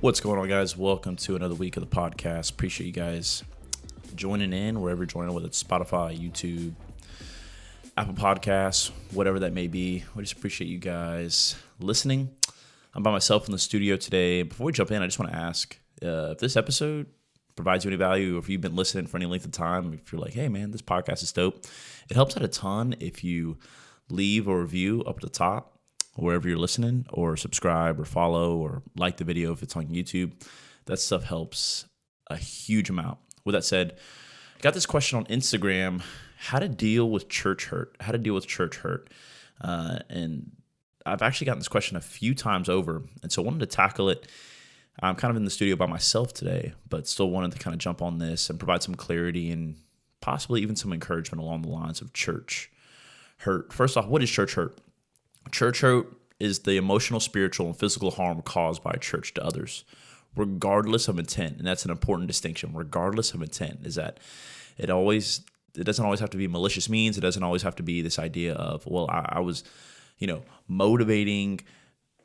What's going on, guys? Welcome to another week of the podcast. Appreciate you guys joining in wherever you're joining, whether it's Spotify, YouTube, Apple Podcasts, whatever that may be. We just appreciate you guys listening. I'm by myself in the studio today. Before we jump in, I just want to ask if this episode provides you any value, or if you've been listening for any length of time, if you're like, hey, man, this podcast is dope. It helps out a ton if you leave a review up at the top, wherever you're listening, or subscribe or follow or like the video if it's on YouTube. That stuff helps a huge amount. With that said, I got this question on Instagram: how to deal with church hurt. And I've actually gotten this question a few times over, and so I wanted to tackle it. I'm kind of in the studio by myself today, but still wanted to kind of jump on this and provide some clarity and possibly even some encouragement along the lines of church hurt. First off, what is church hurt? Church hurt is the emotional, spiritual, and physical harm caused by church to others, regardless of intent. And that's an important distinction. Regardless of intent is that it doesn't always have to be malicious means. It doesn't always have to be this idea of, well, I was, motivating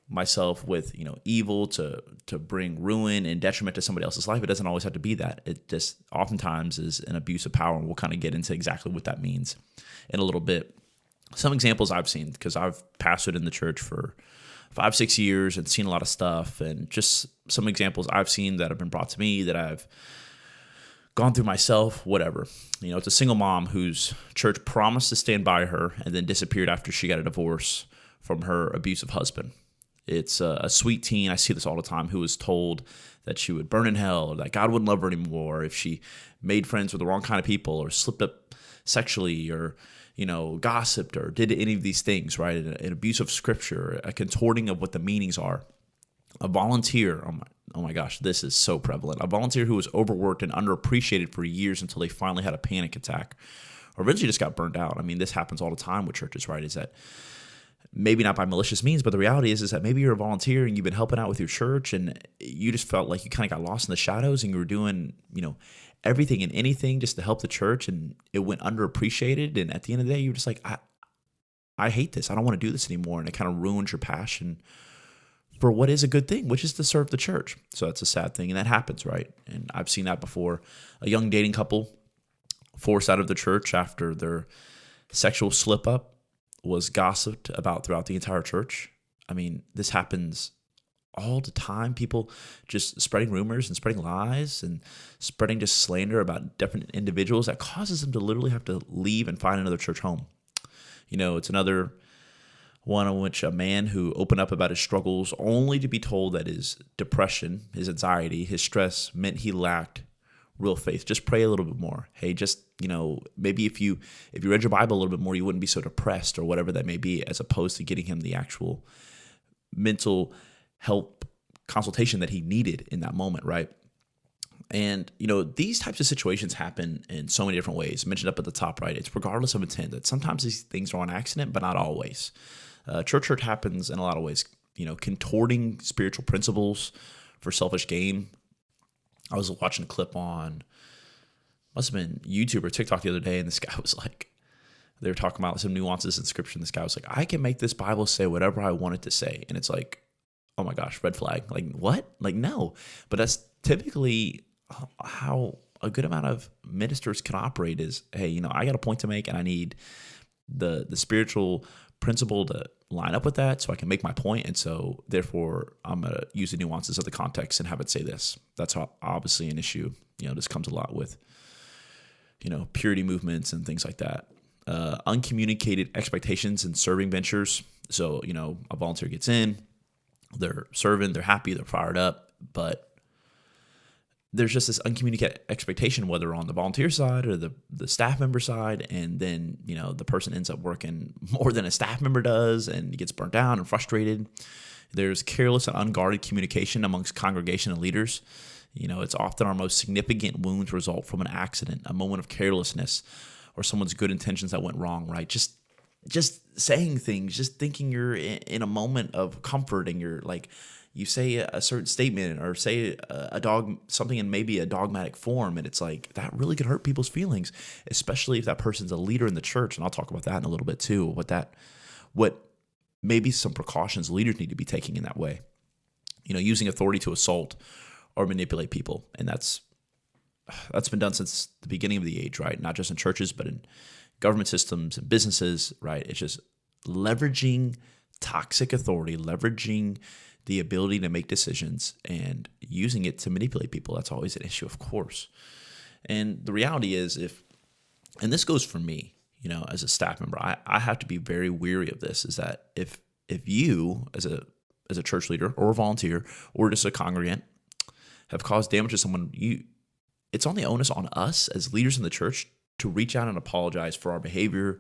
myself with, evil to bring ruin and detriment to somebody else's life. It doesn't always have to be that. It just oftentimes is an abuse of power, and we'll kind of get into exactly what that means in a little bit. Some examples I've seen, because I've pastored in the church for 5-6 years and seen a lot of stuff, and just some examples I've seen that have been brought to me that I've gone through myself, whatever. It's a single mom whose church promised to stand by her and then disappeared after she got a divorce from her abusive husband. It's a sweet teen, I see this all the time, who was told that she would burn in hell, or that God wouldn't love her anymore if she made friends with the wrong kind of people, or slipped up sexually, or gossiped, or did any of these things, right? An abuse of scripture, a contorting of what the meanings are. A volunteer, oh my gosh, this is so prevalent. A volunteer who was overworked and underappreciated for years until they finally had a panic attack, or eventually just got burned out. I mean, this happens all the time with churches, right? Is that maybe not by malicious means, but the reality is that maybe you're a volunteer and you've been helping out with your church, and you just felt like you kind of got lost in the shadows, and you were doing, everything and anything just to help the church, and it went underappreciated. And at the end of the day, you're just like, I hate this. I don't want to do this anymore. And it kind of ruins your passion for what is a good thing, which is to serve the church. So that's a sad thing. And that happens, right? And I've seen that before. A young dating couple forced out of the church after their sexual slip up was gossiped about throughout the entire church. I mean, this happens all the time. People just spreading rumors and spreading lies and spreading just slander about different individuals that causes them to literally have to leave and find another church home. It's another one in which a man who opened up about his struggles only to be told that his depression, his anxiety, his stress meant he lacked real faith. Just pray a little bit more. Hey, just, maybe if you read your Bible a little bit more, you wouldn't be so depressed, or whatever that may be, as opposed to getting him the actual mental help consultation that he needed in that moment, right? And, these types of situations happen in so many different ways. Mentioned up at the top, right? It's regardless of intent. That sometimes these things are on accident, but not always. Church hurt happens in a lot of ways. Contorting spiritual principles for selfish gain. I was watching a clip on, must have been YouTube or TikTok the other day, and this guy was like, they were talking about some nuances in scripture, and this guy was like, I can make this Bible say whatever I want it to say. And it's like, oh my gosh, red flag. Like, what? Like, no. But that's typically how a good amount of ministers can operate is, hey, I got a point to make, and I need the spiritual principle to line up with that so I can make my point. And so therefore I'm going to use the nuances of the context and have it say this. That's obviously an issue. This comes a lot with, purity movements and things like that. Uncommunicated expectations in serving ventures. So, a volunteer gets in, they're serving, they're happy, they're fired up, but there's just this uncommunicated expectation, whether on the volunteer side or the staff member side, and then, the person ends up working more than a staff member does and gets burnt down and frustrated. There's careless and unguarded communication amongst congregation and leaders. It's often our most significant wounds result from an accident, a moment of carelessness, or someone's good intentions that went wrong, right? Just saying things, just thinking you're in a moment of comfort, and you're like, you say a certain statement or say something in maybe a dogmatic form, and it's like that really could hurt people's feelings, especially if that person's a leader in the church. And I'll talk about that in a little bit too, what maybe some precautions leaders need to be taking in that way. using authority to assault or manipulate people. And that's been done since the beginning of the age, right? Not just in churches, but in government systems and businesses, right? It's just leveraging toxic authority, leveraging the ability to make decisions and using it to manipulate people. That's always an issue, of course. And the reality is, and this goes for me, as a staff member, I have to be very weary of this, is that if you as a church leader or a volunteer or just a congregant have caused damage to someone, it's on the onus on us as leaders in the church to reach out and apologize for our behavior,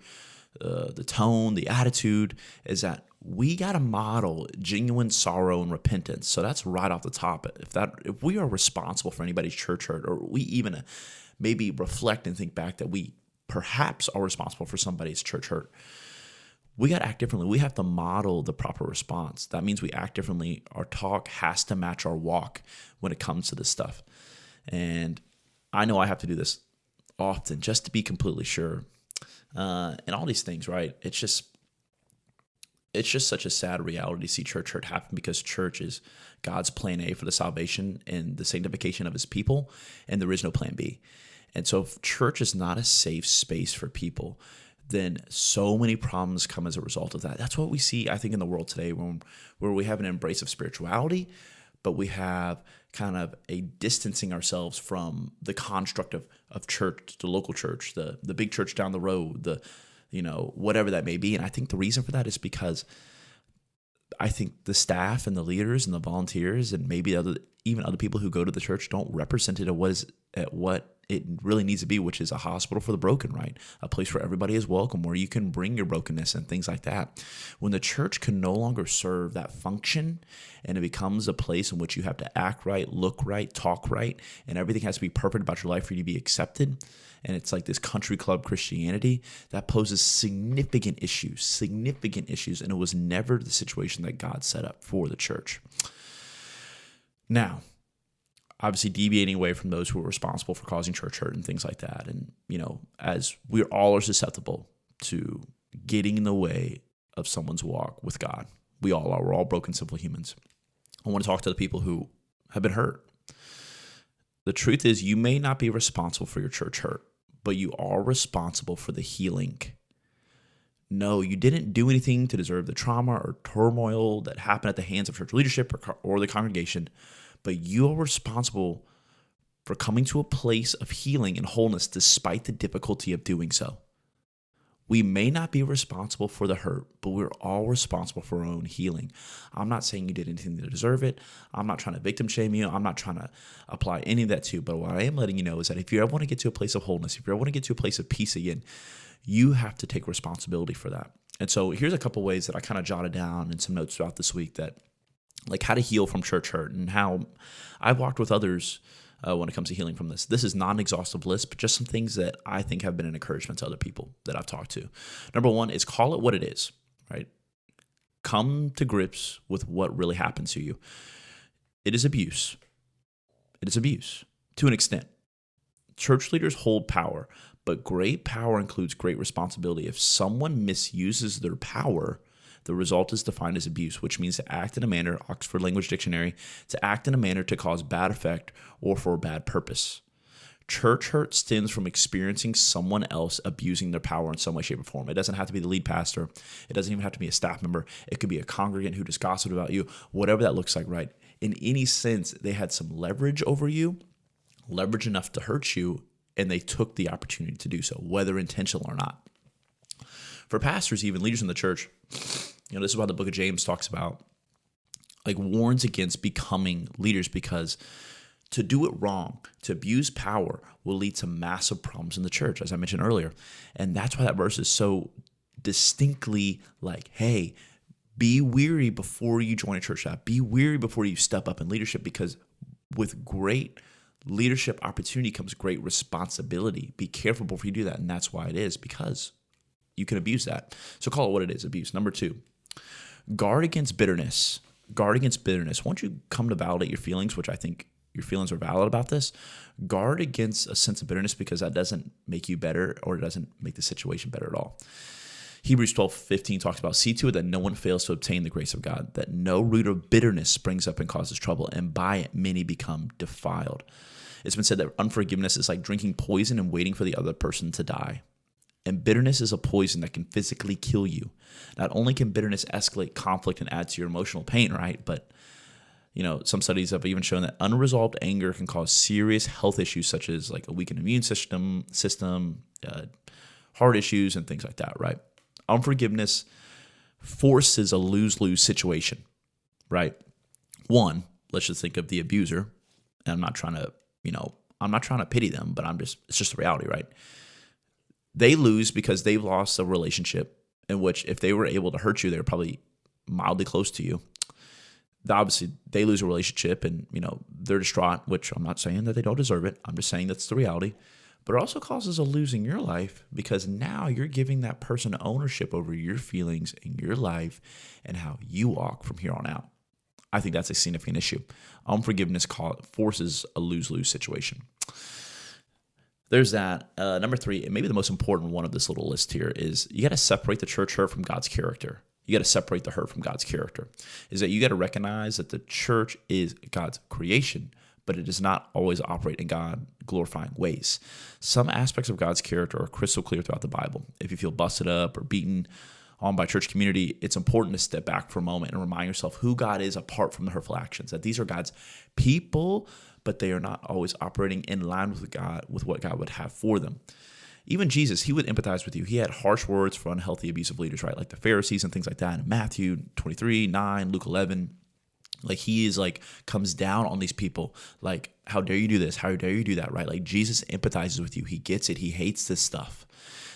the tone, the attitude, is that we got to model genuine sorrow and repentance. So that's right off the top. If we are responsible for anybody's church hurt, or we even maybe reflect and think back that we perhaps are responsible for somebody's church hurt, we got to act differently. We have to model the proper response. That means we act differently. Our talk has to match our walk when it comes to this stuff. And I know I have to do this often just to be completely sure. And all these things, right? It's just such a sad reality to see church hurt happen, because church is God's plan A for the salvation and the sanctification of his people, and there is no plan B. And so if church is not a safe space for people, then so many problems come as a result of that. That's what we see, I think, in the world today, where we have an embrace of spirituality, but we have kind of a distancing ourselves from the construct of church, the local church, the big church down the road, whatever that may be. And I think the reason for that is because I think the staff and the leaders and the volunteers and maybe even other people who go to the church don't represent it at what it really needs to be, which is a hospital for the broken, right? A place where everybody is welcome, where you can bring your brokenness and things like that. When the church can no longer serve that function and it becomes a place in which you have to act right, look right, talk right, and everything has to be perfect about your life for you to be accepted, and it's like this country club Christianity, that poses significant issues, and it was never the situation that God set up for the church. Now, obviously deviating away from those who are responsible for causing church hurt and things like that. And, as we all are susceptible to getting in the way of someone's walk with God. We all are. We're all broken, sinful humans. I want to talk to the people who have been hurt. The truth is, you may not be responsible for your church hurt, but you are responsible for the healing. No, you didn't do anything to deserve the trauma or turmoil that happened at the hands of church leadership or the congregation, but you are responsible for coming to a place of healing and wholeness despite the difficulty of doing so. We may not be responsible for the hurt, but we're all responsible for our own healing. I'm not saying you did anything to deserve it. I'm not trying to victim shame you. I'm not trying to apply any of that to you. But what I am letting you know is that if you ever want to get to a place of wholeness, if you ever want to get to a place of peace again, you have to take responsibility for that. And so here's a couple ways that I kind of jotted down in some notes throughout this week, that like how to heal from church hurt and how I've walked with others when it comes to healing from this. This is not an exhaustive list, but just some things that I think have been an encouragement to other people that I've talked to. Number one is call it what it is, right? Come to grips with what really happens to you. It is abuse. It is abuse to an extent. Church leaders hold power, but great power includes great responsibility. If someone misuses their power, the result is defined as abuse, which means to act in a manner, Oxford Language Dictionary, to act in a manner to cause bad effect or for a bad purpose. Church hurt stems from experiencing someone else abusing their power in some way, shape, or form. It doesn't have to be the lead pastor. It doesn't even have to be a staff member. It could be a congregant who just gossiped about you, whatever that looks like, right? In any sense, they had some leverage over you, leverage enough to hurt you, and they took the opportunity to do so, whether intentional or not. For pastors, even leaders in the church, this is why the book of James talks about, warns against becoming leaders, because to do it wrong, to abuse power, will lead to massive problems in the church, as I mentioned earlier. And that's why that verse is so distinctly hey, be weary before you join a church staff. Be weary before you step up in leadership, because with great leadership opportunity comes great responsibility. Be careful before you do that. And that's why it is, because you can abuse that. So call it what it is, abuse. Number two, guard against bitterness. Guard against bitterness. Once you come to validate your feelings, which I think your feelings are valid about this, guard against a sense of bitterness, because that doesn't make you better, or it doesn't make the situation better at all. Hebrews 12:15 talks about, see to it that no one fails to obtain the grace of God, that no root of bitterness springs up and causes trouble, and by it many become defiled. It's been said that unforgiveness is like drinking poison and waiting for the other person to die. And bitterness is a poison that can physically kill you. Not only can bitterness escalate conflict and add to your emotional pain, right? But, some studies have even shown that unresolved anger can cause serious health issues such as like a weakened immune system, heart issues, and things like that, right? Unforgiveness forces a lose-lose situation, right? One, let's just think of the abuser. And I'm not trying to pity them, but it's just the reality, right? They lose because they've lost a relationship in which if they were able to hurt you, they were probably mildly close to you. Obviously, they lose a relationship and, they're distraught, which I'm not saying that they don't deserve it. I'm just saying that's the reality. But it also causes a lose in your life because now you're giving that person ownership over your feelings and your life and how you walk from here on out. I think that's a significant issue. Unforgiveness forces a lose-lose situation. There's that. Number 3, and maybe the most important one of this little list here, is you got to separate the church hurt from God's character. You got to separate the hurt from God's character. Is that you got to recognize that the church is God's creation, but it does not always operate in God-glorifying ways. Some aspects of God's character are crystal clear throughout the Bible. If you feel busted up or beaten on by church community, it's important to step back for a moment and remind yourself who God is apart from the hurtful actions, that these are God's people, but they are not always operating in line with what God would have for them. Even Jesus, he would empathize with you. He had harsh words for unhealthy, abusive leaders, right? Like the Pharisees and things like that. In Matthew 23, 9, Luke 11, like he is like comes down on these people. Like, how dare you do this? How dare you do that, right? Like Jesus empathizes with you. He gets it. He hates this stuff.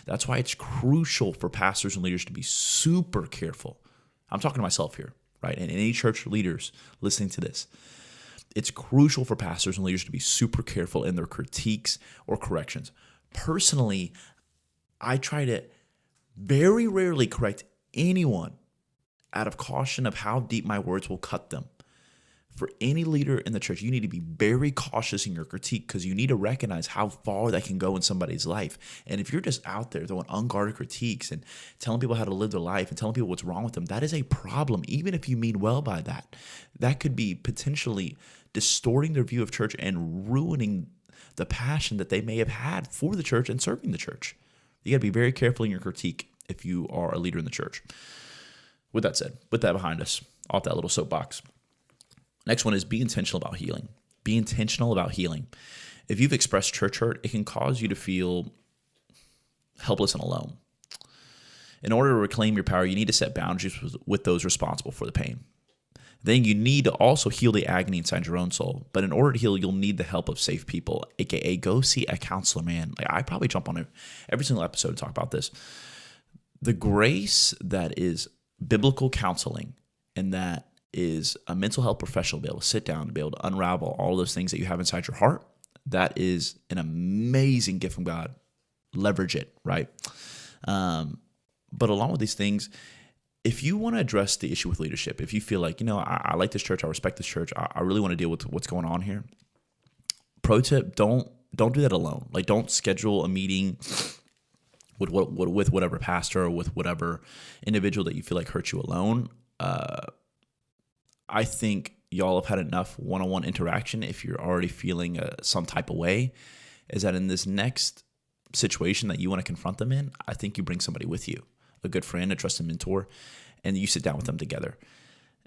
That's why it's crucial for pastors and leaders to be super careful. I'm talking to myself here, right? And any church leaders listening to this. It's crucial for pastors and leaders to be super careful in their critiques or corrections. Personally, I try to very rarely correct anyone out of caution of how deep my words will cut them. For any leader in the church, you need to be very cautious in your critique because you need to recognize how far that can go in somebody's life. And if you're just out there throwing unguarded critiques and telling people how to live their life and telling people what's wrong with them, that is a problem, even if you mean well by that. That could be potentially distorting their view of church and ruining the passion that they may have had for the church and serving the church. You got to be very careful in your critique if you are a leader in the church. With that said, with that behind us, off that little soapbox. Next one is be intentional about healing. Be intentional about healing. If you've expressed church hurt, it can cause you to feel helpless and alone. In order to reclaim your power, you need to set boundaries with those responsible for the pain. Then you need to also heal the agony inside your own soul. But in order to heal, you'll need the help of safe people, aka go see a counselor, man. Like I probably jump on every single episode to talk about this. The grace that is biblical counseling and that is a mental health professional to be able to sit down, to be able to unravel all those things that you have inside your heart, that is an amazing gift from God. Leverage it, right? But along with these things, if you want to address the issue with leadership, if you feel like, I like this church, I respect this church, I really want to deal with what's going on here. Pro tip, don't do that alone. Like, don't schedule a meeting with whatever pastor or with whatever individual that you feel like hurt you alone. I think y'all have had enough one-on-one interaction if you're already feeling some type of way, is that in this next situation that you want to confront them in, I think you bring somebody with you, a good friend, a trusted mentor, and you sit down with them together.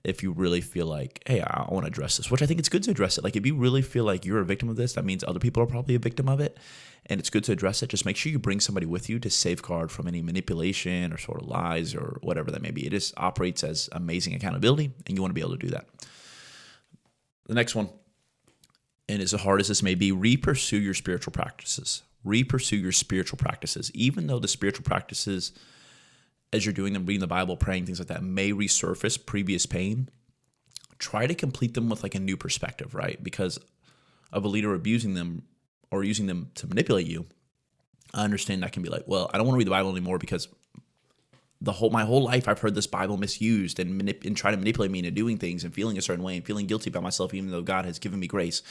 If you really feel like, hey, I want to address this, which I think it's good to address it. Like if you really feel like you're a victim of this, that means other people are probably a victim of it, and it's good to address it. Just make sure you bring somebody with you to safeguard from any manipulation or sort of lies or whatever that may be. It just operates as amazing accountability, and you want to be able to do that. The next one, and as hard as this may be, re-pursue your spiritual practices. Re-pursue your spiritual practices. Even though the spiritual practices, as you're doing them, reading the Bible, praying, things like that, may resurface previous pain, try to complete them with like a new perspective, right? Because of a leader abusing them or using them to manipulate you, I understand that can be like, well, I don't want to read the Bible anymore because my whole life I've heard this Bible misused and try to manipulate me into doing things and feeling a certain way and feeling guilty about myself, even though God has given me grace.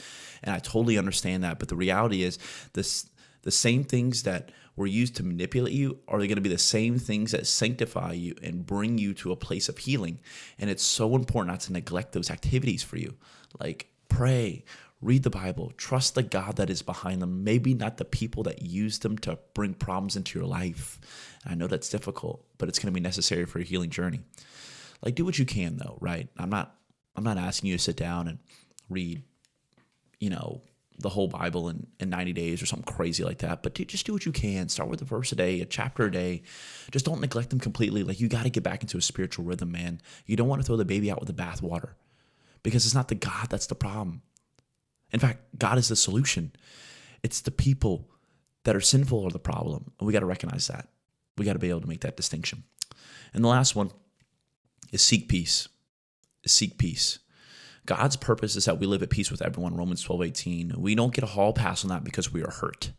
And I totally understand that. But the reality is the same things that were used to manipulate you, are they going to be the same things that sanctify you and bring you to a place of healing? And it's so important not to neglect those activities for you. Like pray, read the Bible, trust the God that is behind them, maybe not the people that use them to bring problems into your life. And I know that's difficult, but it's going to be necessary for your healing journey. Like do what you can though, right? I'm not asking you to sit down and read, the whole Bible in 90 days or something crazy like that. But just do what you can. Start with a verse a day, a chapter a day. Just don't neglect them completely. Like you got to get back into a spiritual rhythm, man. You don't want to throw the baby out with the bathwater because it's not the God that's the problem. In fact, God is the solution. It's the people that are sinful are the problem. And we got to recognize that. We got to be able to make that distinction. And the last one is seek peace. Seek peace. God's purpose is that we live at peace with everyone, Romans 12:18. We don't get a hall pass on that because we are hurt.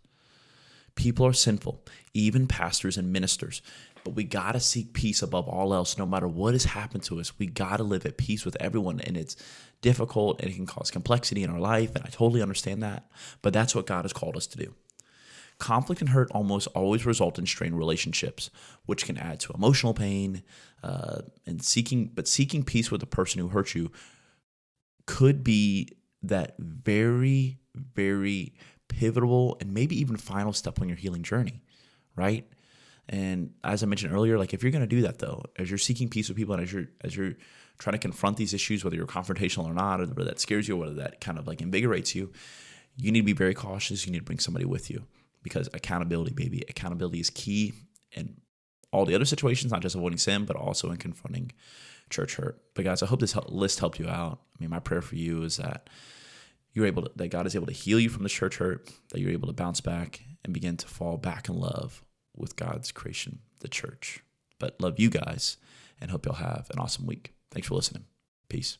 People are sinful, even pastors and ministers. But we got to seek peace above all else. No matter what has happened to us, we got to live at peace with everyone. And it's difficult and it can cause complexity in our life. And I totally understand that. But that's what God has called us to do. Conflict and hurt almost always result in strained relationships, which can add to emotional pain. And seeking peace with the person who hurt you could be that very, very pivotal and maybe even final step on your healing journey, right? And as I mentioned earlier, like if you're going to do that though, as you're seeking peace with people and as you're trying to confront these issues, whether you're confrontational or not, or whether that scares you, or whether that kind of like invigorates you, you need to be very cautious. You need to bring somebody with you because accountability, baby, accountability is key in all the other situations, not just avoiding sin, but also in confronting church hurt. But guys, I hope this list helped you out. I mean, my prayer for you is that that God is able to heal you from the church hurt, that you're able to bounce back and begin to fall back in love with God's creation, the church. But love you guys and hope you'll have an awesome week. Thanks for listening. Peace.